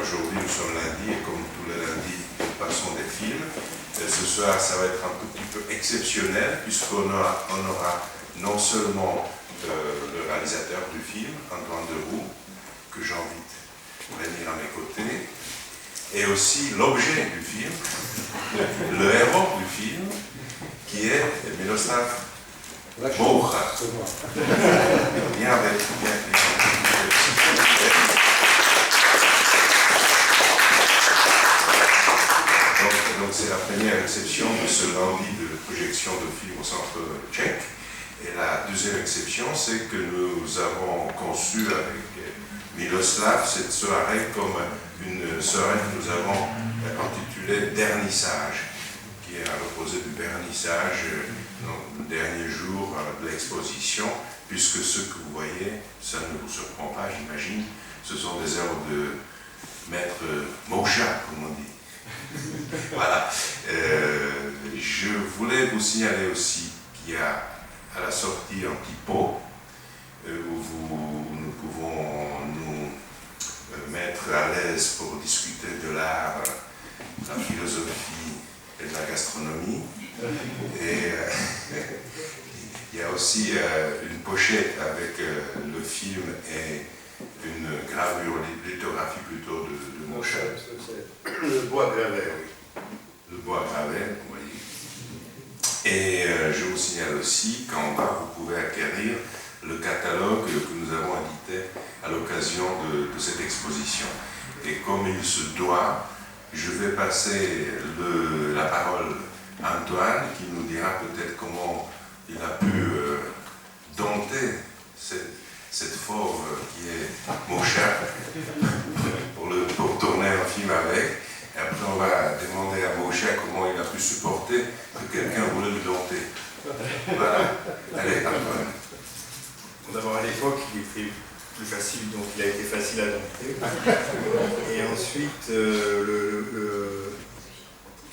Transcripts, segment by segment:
aujourd'hui nous sommes lundi et comme tous les lundis nous passons des films. Ce soir ça va être un tout petit peu exceptionnel puisqu'on aura non seulement le réalisateur du film, Antoine Deroux, que j'invite à venir à mes côtés, et aussi l'objet du film, le héros du film, qui est Miloslav Boucha. Bien avec, bien. Donc c'est la première exception de ce lundi de projection de film au Centre tchèque. Et la deuxième exception, c'est que nous avons conçu avec Miloslav cette soirée comme une soirée que nous avons intitulée Dernissage, qui est à l'opposé du vernissage, le dernier jour de l'exposition, puisque ce que vous voyez, ça ne vous surprend pas, j'imagine, ce sont des œuvres de maître Mosha, comme on dit. Voilà. Je voulais vous signaler aussi qu'il y a à la sortie un petit pot où nous pouvons nous mettre à l'aise pour discuter de l'art, de la philosophie et de la gastronomie. Et il y a aussi une pochette avec le film et une gravure, lithographie plutôt de Mosha. Le bois gravé, oui. Le bois gravé, vous voyez. Et je vous signale aussi qu'en bas, vous pouvez acquérir le catalogue que nous avons édité à l'occasion de cette exposition. Et comme il se doit, je vais passer la parole à Antoine, qui nous dira peut-être comment il a pu dompter cette fauve qui est Mosha pour tourner un film avec. Et après, on va demander à Mosha comment il a pu supporter que quelqu'un voulait le dompter. Voilà. Allez, Antoine. D'abord, à l'époque, il était plus facile, donc il a été facile à dompter. Et ensuite,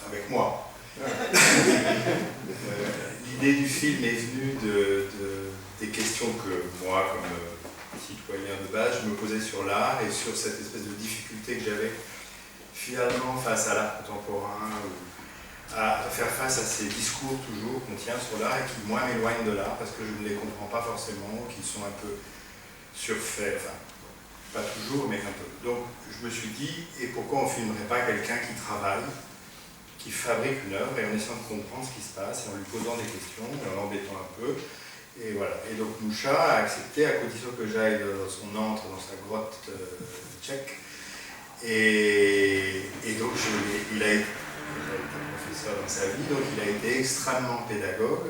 avec moi. L'idée du film est venue des questions que moi, comme citoyen de base, je me posais sur l'art et sur cette espèce de difficulté que j'avais finalement face à l'art contemporain, à faire face à ces discours toujours qu'on tient sur l'art et qui, moi, m'éloignent de l'art parce que je ne les comprends pas forcément, qui sont un peu surfaits, enfin, pas toujours, mais un peu. Donc, je me suis dit, et pourquoi on ne filmerait pas quelqu'un qui travaille, qui fabrique une œuvre, et en essayant de comprendre ce qui se passe, et en lui posant des questions, et en l'embêtant un peu, et voilà. Et donc, Mosha a accepté, à condition que j'aille dans son antre, dans sa grotte tchèque, et donc, il a été professeur dans sa vie, donc il a été extrêmement pédagogue,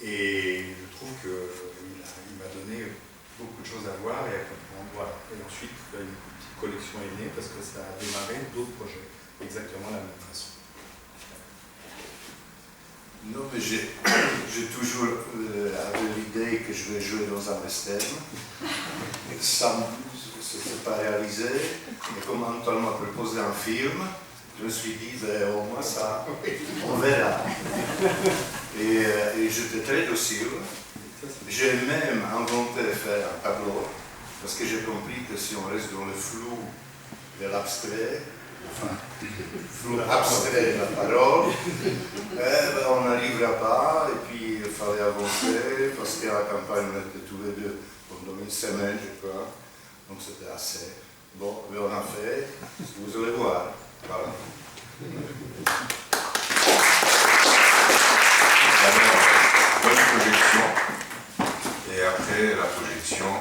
et je trouve qu'il m'a donné beaucoup de choses à voir et à comprendre. Voilà. Et ensuite, une petite collection est née parce que ça a démarré d'autres projets, exactement de la même façon. Non, mais j'ai toujours l'idée que je vais jouer dans un western. Et ça ne s'est pas réalisé. Et comme Antoine m'a proposé un film, je me suis dit, ben, au moins ça, on verra. Et j'étais très docile. J'ai même inventé de faire un tableau, parce que j'ai compris que si on reste dans le flou de l'abstrait, enfin, flou abstrait de la parole, ben, on n'arrivera pas, et puis il fallait avancer, parce qu'à la campagne on était tous les deux pendant une semaine, je crois, donc c'était assez. Bon, mais on a fait, vous allez voir. Voilà. Bonne projection. Et après la projection,